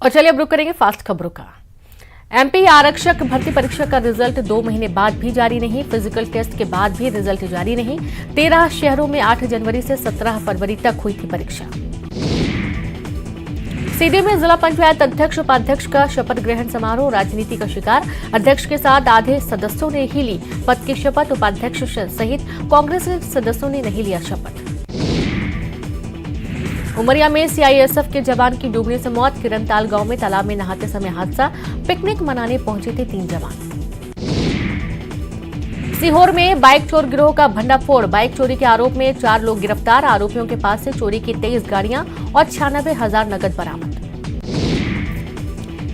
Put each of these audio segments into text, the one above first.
और चलिए अब रुक करेंगे फास्ट खबरों का। एमपी आरक्षक भर्ती परीक्षा का रिजल्ट 2 महीने बाद भी जारी नहीं। फिजिकल टेस्ट के बाद भी रिजल्ट जारी नहीं। 13 शहरों में 8 जनवरी से 17 फरवरी तक हुई थी परीक्षा। सीधी में जिला पंचायत अध्यक्ष उपाध्यक्ष का शपथ ग्रहण समारोह राजनीति का शिकार। अध्यक्ष के साथ आधे सदस्यों ने ही ली पद की शपथ। उपाध्यक्ष सहित कांग्रेस के सदस्यों ने नहीं लिया शपथ। उमरिया में सीआईएसएफ के जवान की डूबने से मौत। किरणताल गांव में तालाब में नहाते समय हादसा। पिकनिक मनाने पहुंचे थे 3 जवान। सीहोर में बाइक चोर गिरोह का भंडाफोड़। बाइक चोरी के आरोप में 4 लोग गिरफ्तार। आरोपियों के पास से चोरी की 23 गाड़ियां और 96,000 नकद बरामद।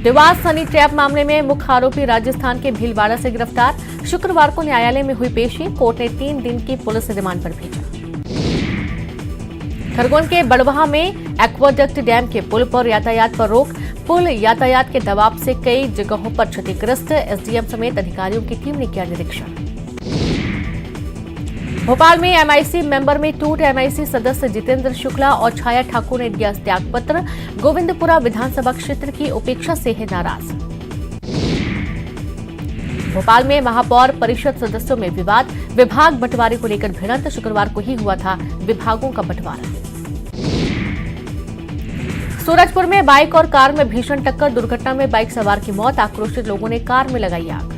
देवास हनी ट्रैप मामले में मुख्य आरोपी राजस्थान के भीलवाड़ा से गिरफ्तार। शुक्रवार को न्यायालय में हुई पेशी। कोर्ट ने 3 दिन की पुलिस रिमांड पर भेजा। खरगोन के बड़वाह में एक्वाडक्ट डैम के पुल पर यातायात पर रोक। पुल यातायात के दबाव से कई जगहों पर क्षतिग्रस्त। एसडीएम समेत अधिकारियों की टीम ने किया निरीक्षण। भोपाल में एमआईसी मेंबर में टूट। एमआईसी सदस्य जितेंद्र शुक्ला और छाया ठाकुर ने दिया त्यागपत्र। गोविंदपुरा विधानसभा क्षेत्र की उपेक्षा से है नाराज। भोपाल में महापौर परिषद सदस्यों में विवाद। विभाग बंटवारे को लेकर भिड़ंत। शुक्रवार को ही हुआ था विभागों का बंटवारा। सूरजपुर में बाइक और कार में भीषण टक्कर। दुर्घटना में बाइक सवार की मौत। आक्रोशित लोगों ने कार में लगाई आग।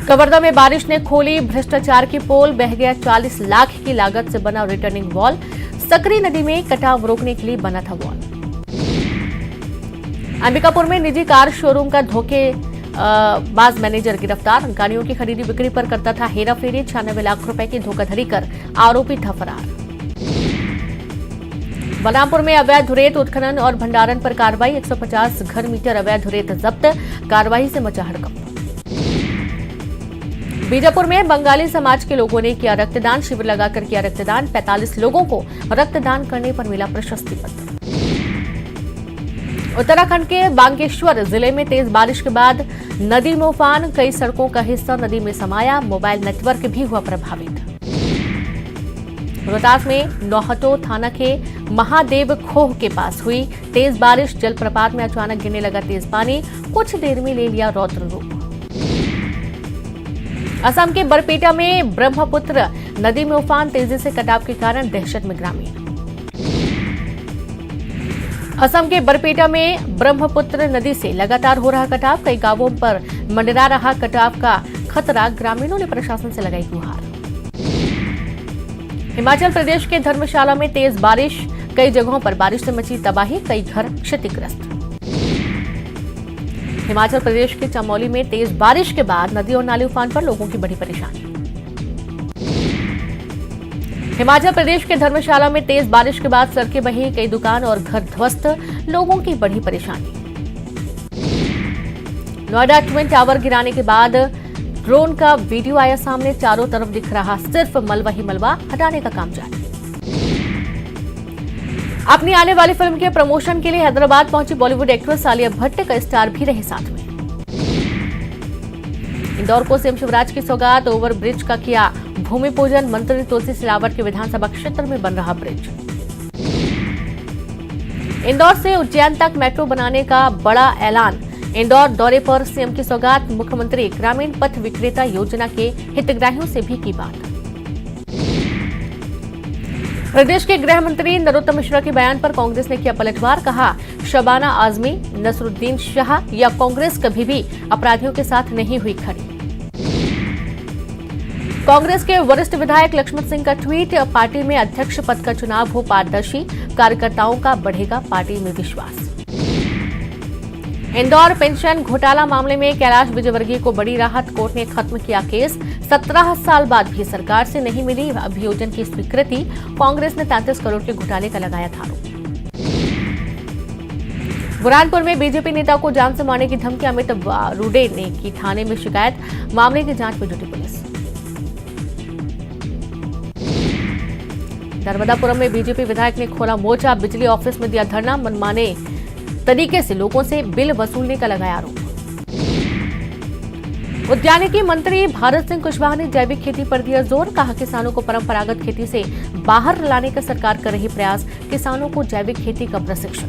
कवर्धा में बारिश ने खोली भ्रष्टाचार की पोल। बह गया 40 लाख की लागत से बना रिटर्निंग वॉल। सकरी नदी में कटाव रोकने के लिए बना था वॉल। अंबिकापुर में निजी कार शोरूम का धोखेबाज मैनेजर गिरफ्तार। गाड़ियों की खरीदी बिक्री पर करता था हेराफेरी। 96 लाख रुपए की धोखाधड़ी कर आरोपी था फरार। बलरामपुर में अवैध रेत उत्खनन और भंडारण पर कार्रवाई। 150 घन मीटर अवैध रेत जब्त। कार्रवाई से मचा हड़कंप। बीजापुर में बंगाली समाज के लोगों ने किया रक्तदान। शिविर लगाकर किया रक्तदान। 45 लोगों को रक्तदान करने पर मिला प्रशस्ति पत्र। उत्तराखंड के बागेश्वर जिले में तेज बारिश के बाद नदी में उफान। कई सड़कों का हिस्सा नदी में समाया। मोबाइल नेटवर्क भी हुआ प्रभावित। रोहतास में नौहटो थाना के महादेव खोह के पास हुई तेज बारिश। जलप्रपात में अचानक गिरने लगा तेज पानी। कुछ देर में ले लिया रौद्र रूप। असम के बरपेटा में ब्रह्मपुत्र नदी में उफान। तेजी से कटाव के कारण दहशत में ग्रामीण। असम के बरपेटा में ब्रह्मपुत्र नदी से लगातार हो रहा कटाव। कई गांवों पर मंडरा रहा कटाव का खतरा। ग्रामीणों ने प्रशासन से लगाई गुहार। हिमाचल प्रदेश के धर्मशाला में तेज बारिश। कई जगहों पर बारिश से मची तबाही। कई घर क्षतिग्रस्त। हिमाचल प्रदेश के चमोली में तेज बारिश के बाद नदी और नाले उफान पर लोगों की बड़ी परेशानी। हिमाचल प्रदेश के धर्मशाला में तेज बारिश के बाद सड़कें बही। कई दुकान और घर ध्वस्त। लोगों की बड़ी परेशानी। नोएडा ट्विन टावर गिराने के बाद ड्रोन का वीडियो आया सामने। चारों तरफ दिख रहा सिर्फ मलबा ही मलबा। हटाने का काम जारी। अपनी आने वाली फिल्म के प्रमोशन के लिए हैदराबाद पहुंची बॉलीवुड एक्ट्रेस आलिया भट्ट का स्टार भी रहे साथ में। इंदौर को सीएम शिवराज की सौगात। ओवर ब्रिज का किया भूमि पूजन। मंत्री तुलसी सिलावट के विधानसभा क्षेत्र में बन रहा ब्रिज। इंदौर से उज्जैन तक मेट्रो बनाने का बड़ा ऐलान। इंदौर दौरे पर सीएम की सौगात। मुख्यमंत्री ग्रामीण पथ विक्रेता योजना के हितग्राहियों से भी की बात। प्रदेश के गृह मंत्री नरोत्तम मिश्रा के बयान पर कांग्रेस ने किया पलटवार। कहा शबाना आजमी, नसरुद्दीन शाह या कांग्रेस कभी भी अपराधियों के साथ नहीं हुई खड़ी। कांग्रेस के वरिष्ठ विधायक लक्ष्मण सिंह का ट्वीट। पार्टी में अध्यक्ष पद का चुनाव हो पारदर्शी। कार्यकर्ताओं का बढ़ेगा पार्टी में विश्वास। इंदौर पेंशन घोटाला मामले में कैलाश विजयवर्गीय को बड़ी राहत। कोर्ट ने खत्म किया केस। 17 साल बाद भी सरकार से नहीं मिली अभियोजन की स्वीकृति। कांग्रेस ने 33 करोड़ के घोटाले का लगाया था आरोप। बुरहानपुर में बीजेपी नेता को जान से मारने की धमकी। अमित रूडे ने की थाने में शिकायत। मामले की जांच में जुटी पुलिस। नर्मदापुरम में बीजेपी विधायक ने खोला मोर्चा। बिजली ऑफिस में दिया धरना। मनमाने तरीके से लोगों से बिल वसूलने का लगाया आरोप। उद्यानिकी मंत्री भारत सिंह कुशवाहा ने जैविक खेती पर दिया जोर। कहा किसानों को परंपरागत खेती से बाहर लाने का सरकार कर रही प्रयास। किसानों को जैविक खेती का प्रशिक्षण।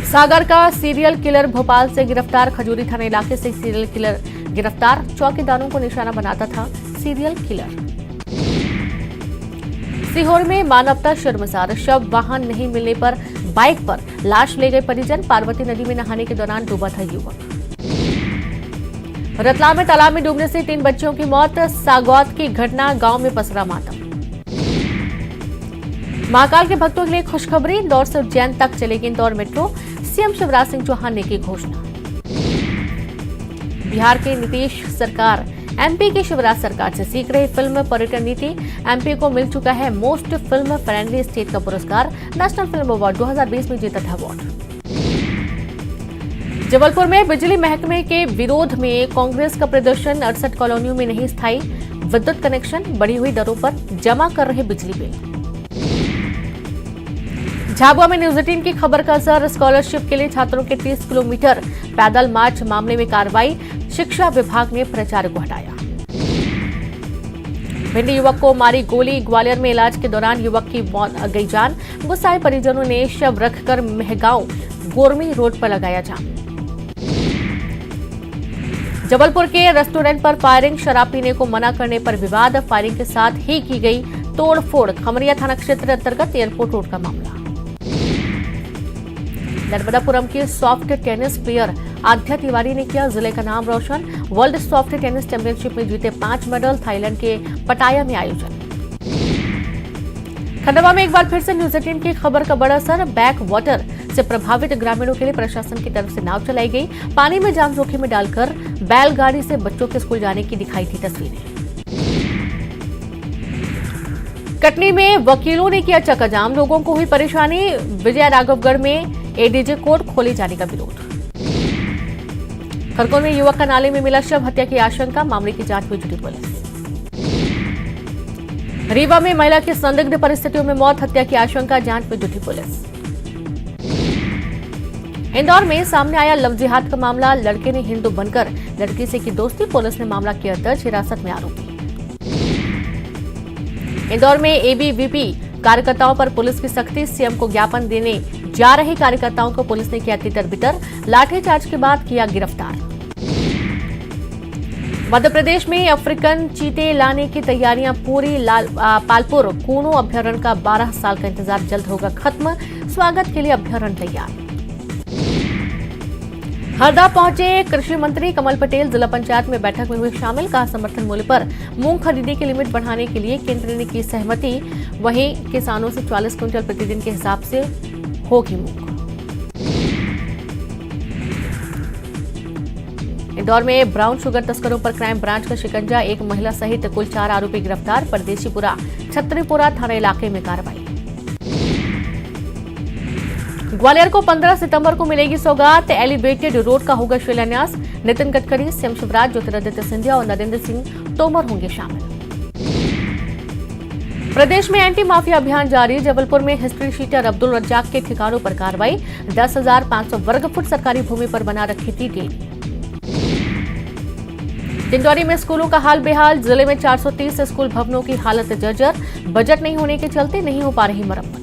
सागर का सीरियल किलर भोपाल से गिरफ्तार। खजूरी थाना इलाके से सीरियल किलर गिरफ्तार। चौकीदारों को निशाना बनाता था सीरियल किलर। सीहोर में मानवता शर्मसार। शव वाहन नहीं मिलने पर बाइक पर लाश ले गए परिजन। पार्वती नदी में नहाने के दौरान डूबा था युवक। रतलाम में तालाब में डूबने से 3 बच्चियों की मौत। सागौत की घटना, गांव में पसरा मातम। महाकाल के भक्तों के लिए खुशखबरी। इंदौर से उज्जैन तक चलेगी इंदौर मेट्रो। सीएम शिवराज सिंह चौहान ने की घोषणा। बिहार के नीतीश सरकार एमपी की शिवराज सरकार से सीख रही फिल्म पर्यटन नीति। एमपी को मिल चुका है मोस्ट फिल्म फ्रेंडली स्टेट का पुरस्कार। नेशनल फिल्म अवार्ड 2020 में जीता था अवार्ड। जबलपुर में बिजली महकमे के विरोध में कांग्रेस का प्रदर्शन। 68 कॉलोनियों में नहीं स्थायी विद्युत कनेक्शन। बढ़ी हुई दरों पर जमा कर रहे बिजली बिल। झाबुआ में न्यूज 18 की खबर का असर। स्कॉलरशिप के लिए छात्रों के 30 किलोमीटर पैदल मार्च, मामले में कार्रवाई। शिक्षा विभाग ने प्राचार्य को हटाया। भिंडी युवक को मारी गोली। ग्वालियर में इलाज के दौरान युवक की गई जान। गुस्साए परिजनों ने शव रखकर मेहगांव गोरमी रोड पर लगाया जाम। जबलपुर के रेस्टोरेंट पर फायरिंग। शराब पीने को मना करने पर विवाद। फायरिंग के साथ ही की गई तोड़फोड़। खमरिया थाना क्षेत्र अंतर्गत एयरपोर्ट रोड का मामला। नर्मदापुरम के सॉफ्ट टेनिस प्लेयर आध्या तिवारी ने किया जिले का नाम रोशन। वर्ल्ड सॉफ्ट टेनिस चैंपियनशिप में जीते 5 मेडल। थाईलैंड के पटाया में आयोजन। खंडवा में एक बार फिर से न्यूज 18 की खबर का बड़ा असर। बैक वाटर से प्रभावित ग्रामीणों के लिए प्रशासन की तरफ से नाव चलाई गई। पानी में जान जोखिम में डालकर बैलगाड़ी से बच्चों के स्कूल जाने की दिखाई थी तस्वीरें। कटनी में वकीलों ने किया चक्काजाम। लोगों को हुई परेशानी। विजय राघवगढ़ में एडीजे कोर्ट खोले जाने का विरोध। खरगोन में युवक का नाले में मिला शव। हत्या की आशंका। मामले की जांच में जुटी पुलिस। रीवा में महिला की संदिग्ध परिस्थितियों में मौत। हत्या की आशंका। जांच में जुटी पुलिस। इंदौर में सामने आया लव जिहाद का मामला। लड़के ने हिंदू बनकर लड़की से की दोस्ती। पुलिस ने मामला किया दर्ज। हिरासत में आरोपी। इंदौर में एबीवीपी कार्यकर्ताओं पर पुलिस की सख्ती। सीएम को ज्ञापन देने जा रहे कार्यकर्ताओं को पुलिस ने किया तितर बितर। लाठीचार्ज के बाद किया गिरफ्तार। मध्य प्रदेश में अफ्रीकन चीते लाने की तैयारियां पूरी। पालपुर कूनो अभ्यारण्य का 12 साल का इंतजार जल्द होगा खत्म। स्वागत के लिए अभ्यारण्य तैयार। हरदा पहुंचे कृषि मंत्री कमल पटेल। जिला पंचायत में बैठक में हुए शामिल। कहा समर्थन मूल्य पर मूंग खरीदने की लिमिट बढ़ाने के लिए केंद्र ने की सहमति। वहीं किसानों से 40 क्विंटल प्रतिदिन के हिसाब से होगी मूंग। इंदौर में ब्राउन शुगर तस्करों पर क्राइम ब्रांच का शिकंजा। एक महिला सहित कुल 4 आरोपी गिरफ्तार। परदेशीपुरा छतरीपुरा थाना इलाके में कार्रवाई। ग्वालियर को 15 सितंबर को मिलेगी सौगात। एलिवेटेड रोड का होगा शिलान्यास। नितिन गडकरी, सीएम शिवराज, ज्योतिरादित्य सिंधिया और नरेंद्र सिंह तोमर होंगे शामिल। प्रदेश में एंटी माफिया अभियान जारी। जबलपुर में हिस्ट्री शीटर अब्दुल रज्जाक के ठिकानों पर कार्रवाई। 10,500 वर्ग फुट सरकारी भूमि पर बना रखी थी डेयरी। डिंडौरी में स्कूलों का हाल बेहाल। जिले में 430 स्कूल भवनों की हालत जर्जर। बजट नहीं होने के चलते नहीं हो पा रही मरम्मत।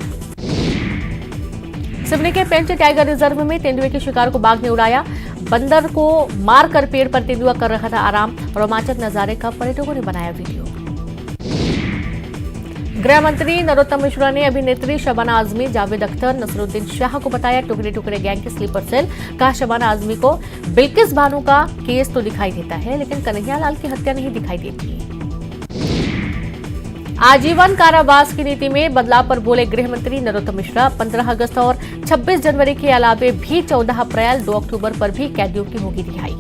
सिवनी के पेंच टाइगर रिजर्व में तेंदुए के शिकार को बाघ ने उड़ाया। बंदर को मारकर पेड़ पर तेंदुआ कर रहा था आराम। रोमांचक नजारे का पर्यटकों ने बनाया वीडियो। गृह मंत्री नरोत्तम मिश्रा ने अभिनेत्री शबाना आजमी, जावेद अख्तर, नसरुद्दीन शाह को बताया टुकड़े टुकड़े गैंग के स्लीपर सेल। कहा शबाना आजमी को बिल्किस बानो का केस तो दिखाई देता है लेकिन कन्हैयालाल की हत्या नहीं दिखाई देती। आजीवन कारावास की नीति में बदलाव पर बोले गृह मंत्री नरोत्तम मिश्रा। 15 अगस्त और 26 जनवरी के अलावे भी 14 अप्रैल 2 अक्टूबर पर भी कैदियों की होगी रिहाई।